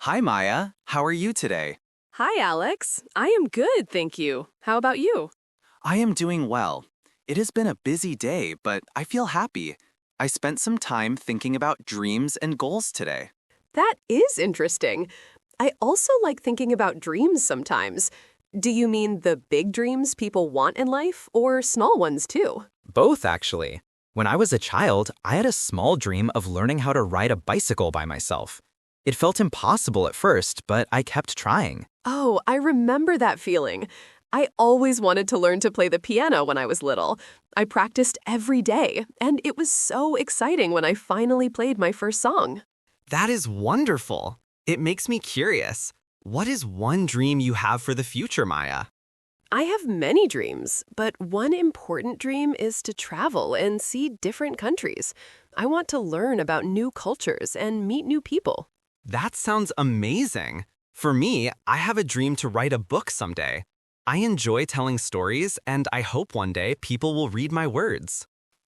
Hi, Maya. How are you today? Hi, Alex. I am good, thank you. How about you? I am doing well. It has been a busy day, but I feel happy. I spent some time thinking about dreams and goals today. That is interesting. I also like thinking about dreams sometimes. Do you mean the big dreams people want in life, or small ones too? Both, actually. When I was a child, I had a small dream of learning how to ride a bicycle by myself. It felt impossible at first, but I kept trying. Oh, I remember that feeling. I always wanted to learn to play the piano when I was little. I practiced every day, and it was so exciting when I finally played my first song. That is wonderful. It makes me curious. What is one dream you have for the future, Maya? I have many dreams, but one important dream is to travel and see different countries. I want to learn about new cultures and meet new people. That sounds amazing. For me, I have a dream to write a book someday. I enjoy telling stories, and I hope one day people will read my words.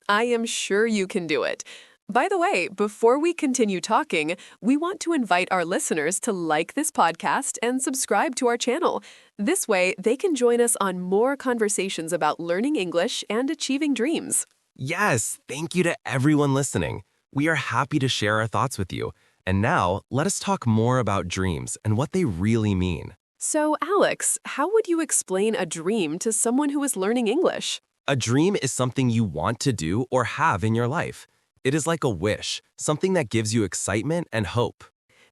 I am sure you can do it. By the way, before we continue talking, we want to invite our listeners to like this podcast and subscribe to our channel. This way, they can join us on more conversations about learning English and achieving dreams. Yes, thank you to everyone listening. We are happy to share our thoughts with you. And now, let us talk more about dreams and what they really mean. So, Alex, how would you explain a dream to someone who is learning English? A dream is something you want to do or have in your life. It is like a wish, something that gives you excitement and hope.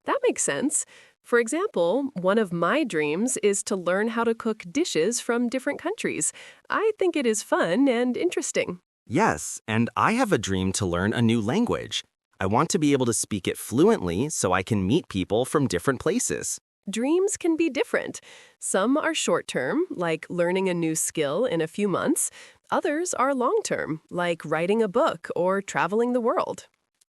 That makes sense. For example, one of my dreams is to learn how to cook dishes from different countries. I think it is fun and interesting. Yes, and I have a dream to learn a new language. I want to be able to speak it fluently so I can meet people from different places. Dreams can be different. Some are short-term, like learning a new skill in a few months. Others are long-term, like writing a book or traveling the world.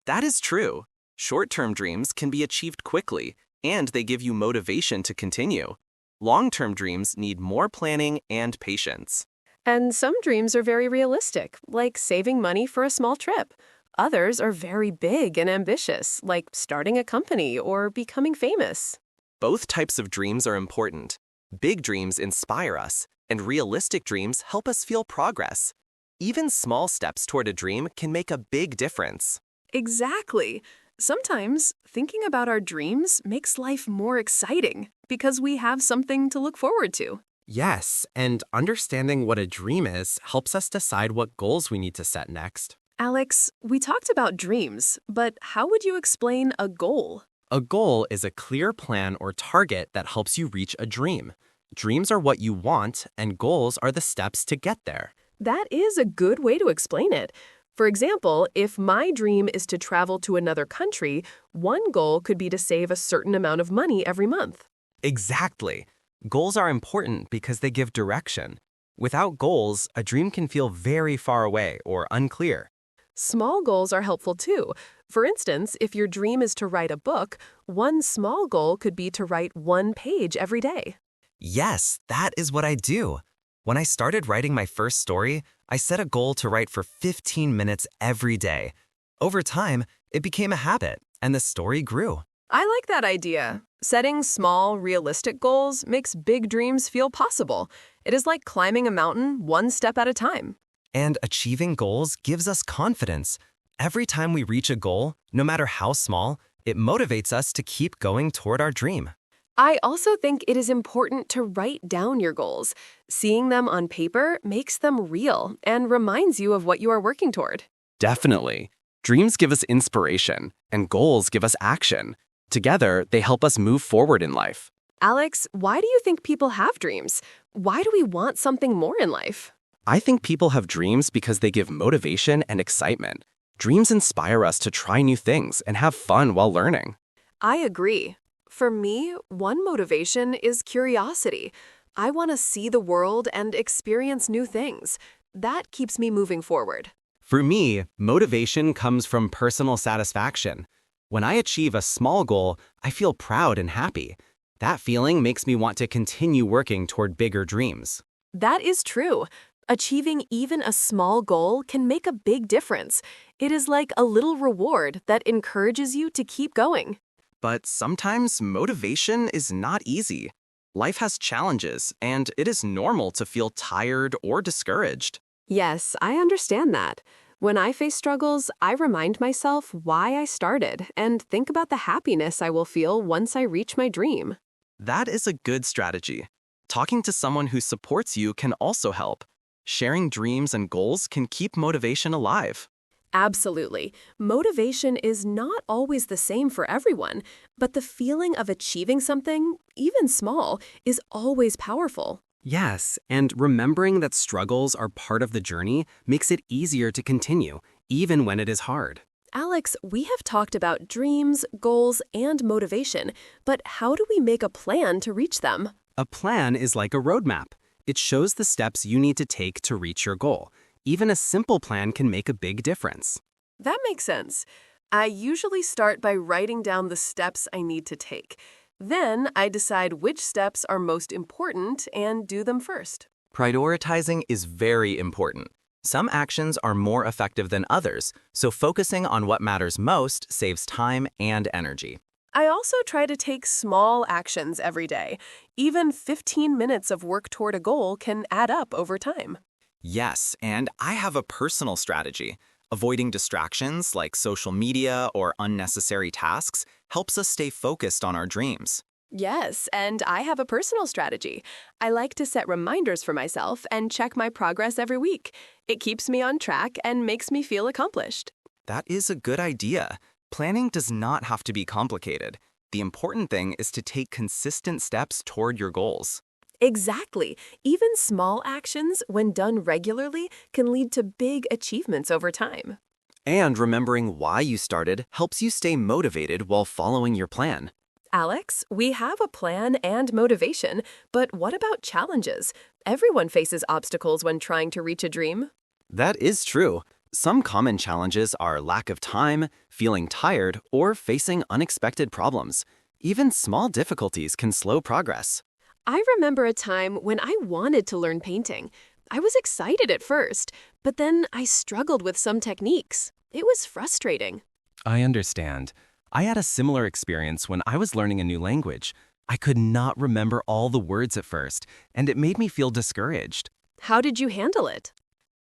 That is true. Short-term dreams can be achieved quickly, and they give you motivation to continue. Long-term dreams need more planning and patience. And some dreams are very realistic, like saving money for a small trip. Others are very big and ambitious, like starting a company or becoming famous. Both types of dreams are important. Big dreams inspire us, and realistic dreams help us feel progress. Even small steps toward a dream can make a big difference. Exactly. Sometimes thinking about our dreams makes life more exciting because we have something to look forward to. Yes, and understanding what a dream is helps us decide what goals we need to set next. Alex, we talked about dreams, but how would you explain a goal? A goal is a clear plan or target that helps you reach a dream. Dreams are what you want, and goals are the steps to get there. That is a good way to explain it. For example, if my dream is to travel to another country, one goal could be to save a certain amount of money every month. Exactly. Goals are important because they give direction. Without goals, a dream can feel very far away or unclear. Small goals are helpful too. For instance, if your dream is to write a book, one small goal could be to write one page every day. Yes, that is what I do. When I started writing my first story, I set a goal to write for 15 minutes every day. Over time, it became a habit, and the story grew. I like that idea. Setting small, realistic goals makes big dreams feel possible. It is like climbing a mountain one step at a time. And achieving goals gives us confidence. Every time we reach a goal, no matter how small, it motivates us to keep going toward our dream. I also think it is important to write down your goals. Seeing them on paper makes them real and reminds you of what you are working toward. Definitely. Dreams give us inspiration, and goals give us action. Together, they help us move forward in life. Alex, why do you think people have dreams? Why do we want something more in life? I think people have dreams because they give motivation and excitement. Dreams inspire us to try new things and have fun while learning. I agree. For me, one motivation is curiosity. I want to see the world and experience new things. That keeps me moving forward. For me, motivation comes from personal satisfaction. When I achieve a small goal, I feel proud and happy. That feeling makes me want to continue working toward bigger dreams. That is true. Achieving even a small goal can make a big difference. It is like a little reward that encourages you to keep going. But sometimes motivation is not easy. Life has challenges, and it is normal to feel tired or discouraged. Yes, I understand that. When I face struggles, I remind myself why I started and think about the happiness I will feel once I reach my dream. That is a good strategy. Talking to someone who supports you can also help. Sharing dreams and goals can keep motivation alive. Absolutely. Motivation is not always the same for everyone, but the feeling of achieving something, even small, is always powerful. Yes, and remembering that struggles are part of the journey makes it easier to continue, even when it is hard. Alex, we have talked about dreams, goals, and motivation, but how do we make a plan to reach them? A plan is like a roadmap. It shows the steps you need to take to reach your goal. Even a simple plan can make a big difference. That makes sense. I usually start by writing down the steps I need to take. Then I decide which steps are most important and do them first. Prioritizing is very important. Some actions are more effective than others, so focusing on what matters most saves time and energy. I also try to take small actions every day. Even 15 minutes of work toward a goal can add up over time. Yes, and I have a personal strategy. Avoiding distractions like social media or unnecessary tasks helps us stay focused on our dreams. Yes, and I have a personal strategy. I like to set reminders for myself and check my progress every week. It keeps me on track and makes me feel accomplished. That is a good idea. Planning does not have to be complicated. The important thing is to take consistent steps toward your goals. Exactly. Even small actions, when done regularly, can lead to big achievements over time. And remembering why you started helps you stay motivated while following your plan. Alex, we have a plan and motivation, but what about challenges? Everyone faces obstacles when trying to reach a dream. That is true. Some common challenges are lack of time, feeling tired, or facing unexpected problems. Even small difficulties can slow progress. I remember a time when I wanted to learn painting. I was excited at first, but then I struggled with some techniques. It was frustrating. I understand. I had a similar experience when I was learning a new language. I could not remember all the words at first, and it made me feel discouraged. How did you handle it?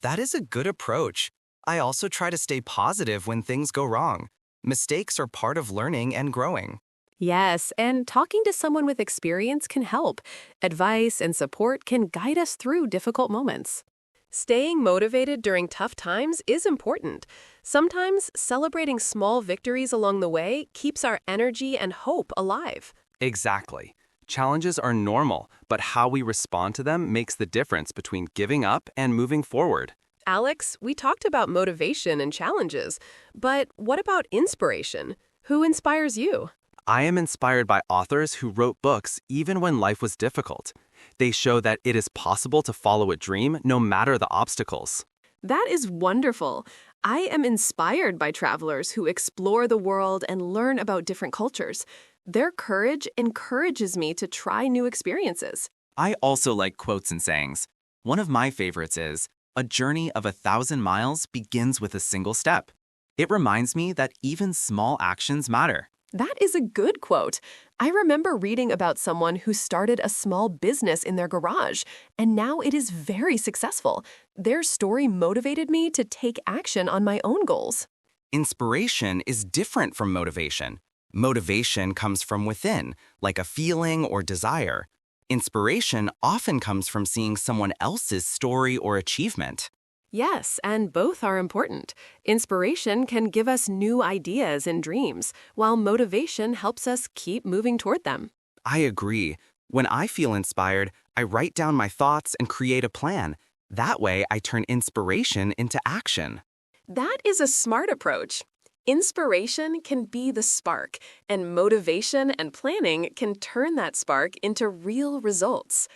That is a good approach. I also try to stay positive when things go wrong. Mistakes are part of learning and growing. Yes, and talking to someone with experience can help. Advice and support can guide us through difficult moments. Staying motivated during tough times is important. Sometimes celebrating small victories along the way keeps our energy and hope alive. Exactly. Challenges are normal, but how we respond to them makes the difference between giving up and moving forward. Alex, we talked about motivation and challenges, but what about inspiration? Who inspires you? I am inspired by authors who wrote books even when life was difficult. They show that it is possible to follow a dream no matter the obstacles. That is wonderful. I am inspired by travelers who explore the world and learn about different cultures. Their courage encourages me to try new experiences. I also like quotes and sayings. One of my favorites is, "A journey of 1,000 miles begins with a single step." It reminds me that even small actions matter. That is a good quote. I remember reading about someone who started a small business in their garage, and now it is very successful. Their story motivated me to take action on my own goals. Inspiration is different from motivation. Motivation comes from within, like a feeling or desire. Inspiration often comes from seeing someone else's story or achievement. Yes, and both are important. Inspiration can give us new ideas and dreams, while motivation helps us keep moving toward them. I agree. When I feel inspired, I write down my thoughts and create a plan. That way, I turn inspiration into action. That is a smart approach. Inspiration can be the spark, and motivation and planning can turn that spark into real results.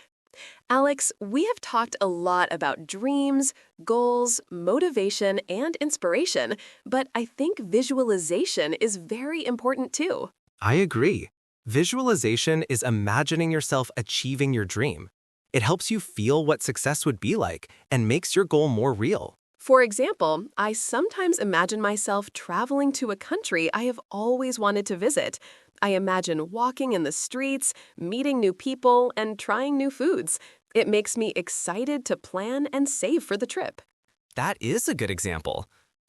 Alex, we have talked a lot about dreams, goals, motivation, and inspiration, but I think visualization is very important too. I agree. Visualization is imagining yourself achieving your dream. It helps you feel what success would be like and makes your goal more real. For example, I sometimes imagine myself traveling to a country I have always wanted to visit. I imagine walking in the streets, meeting new people, and trying new foods. It makes me excited to plan and save for the trip. That is a good example.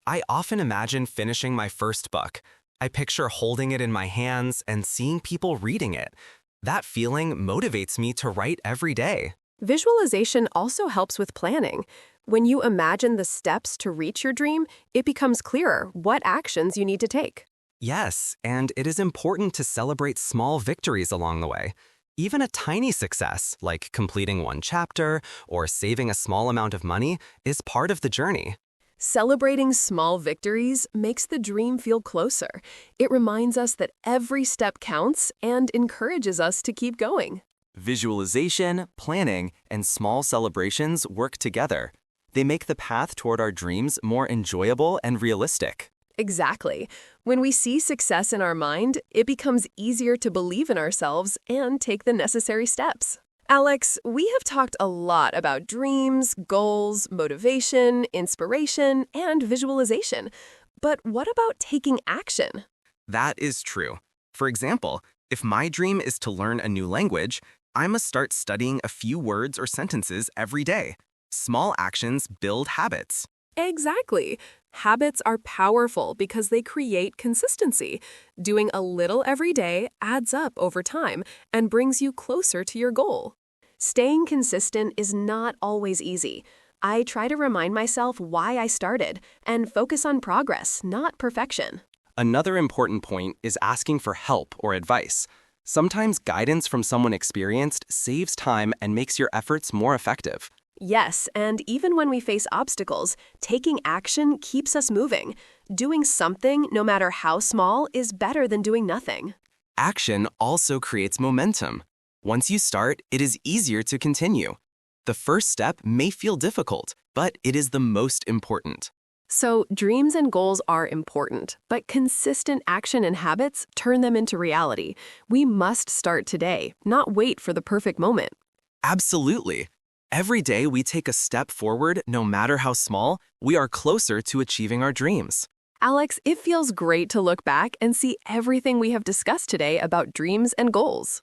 I often imagine finishing my first book. I picture holding it in my hands and seeing people reading it. That feeling motivates me to write every day. Visualization also helps with planning. When you imagine the steps to reach your dream, it becomes clearer what actions you need to take. Yes, and it is important to celebrate small victories along the way. Even a tiny success, like completing one chapter or saving a small amount of money, is part of the journey. Celebrating small victories makes the dream feel closer. It reminds us that every step counts and encourages us to keep going. Visualization, planning, and small celebrations work together. They make the path toward our dreams more enjoyable and realistic. Exactly. When we see success in our mind, it becomes easier to believe in ourselves and take the necessary steps. Alex, we have talked a lot about dreams, goals, motivation, inspiration, and visualization. But what about taking action? That is true. For example, if my dream is to learn a new language, I must start studying a few words or sentences every day. Small actions build habits. Exactly. Habits are powerful because they create consistency. Doing a little every day adds up over time and brings you closer to your goal. Staying consistent is not always easy. I try to remind myself why I started and focus on progress, not perfection. Another important point is asking for help or advice. Sometimes guidance from someone experienced saves time and makes your efforts more effective. Yes, and even when we face obstacles, taking action keeps us moving. Doing something, no matter how small, is better than doing nothing. Action also creates momentum. Once you start, it is easier to continue. The first step may feel difficult, but it is the most important. So, dreams and goals are important, but consistent action and habits turn them into reality. We must start today, not wait for the perfect moment. Absolutely. Every day we take a step forward, no matter how small, we are closer to achieving our dreams. Alex, it feels great to look back and see everything we have discussed today about dreams and goals.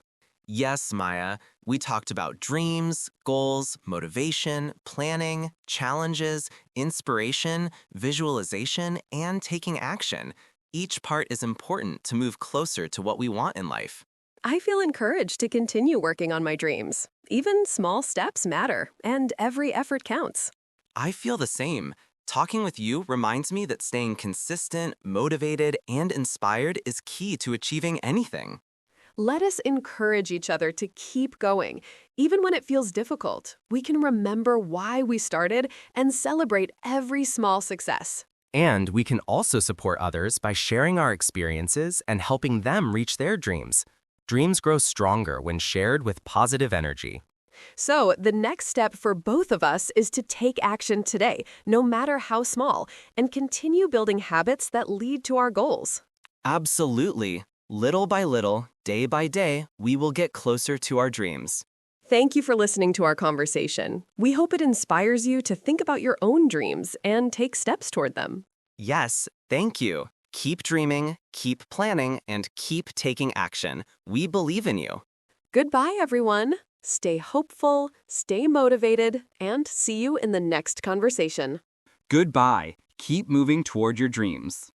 Yes, Maya, we talked about dreams, goals, motivation, planning, challenges, inspiration, visualization, and taking action. Each part is important to move closer to what we want in life. I feel encouraged to continue working on my dreams. Even small steps matter, and every effort counts. I feel the same. Talking with you reminds me that staying consistent, motivated, and inspired is key to achieving anything. Let us encourage each other to keep going. Even when it feels difficult, we can remember why we started and celebrate every small success. And we can also support others by sharing our experiences and helping them reach their dreams. Dreams grow stronger when shared with positive energy. So, the next step for both of us is to take action today, no matter how small, and continue building habits that lead to our goals. Absolutely. Little by little, day by day, we will get closer to our dreams. Thank you for listening to our conversation. We hope it inspires you to think about your own dreams and take steps toward them. Yes, thank you. Keep dreaming, keep planning, and keep taking action. We believe in you. Goodbye, everyone. Stay hopeful, stay motivated, and see you in the next conversation. Goodbye. Keep moving toward your dreams.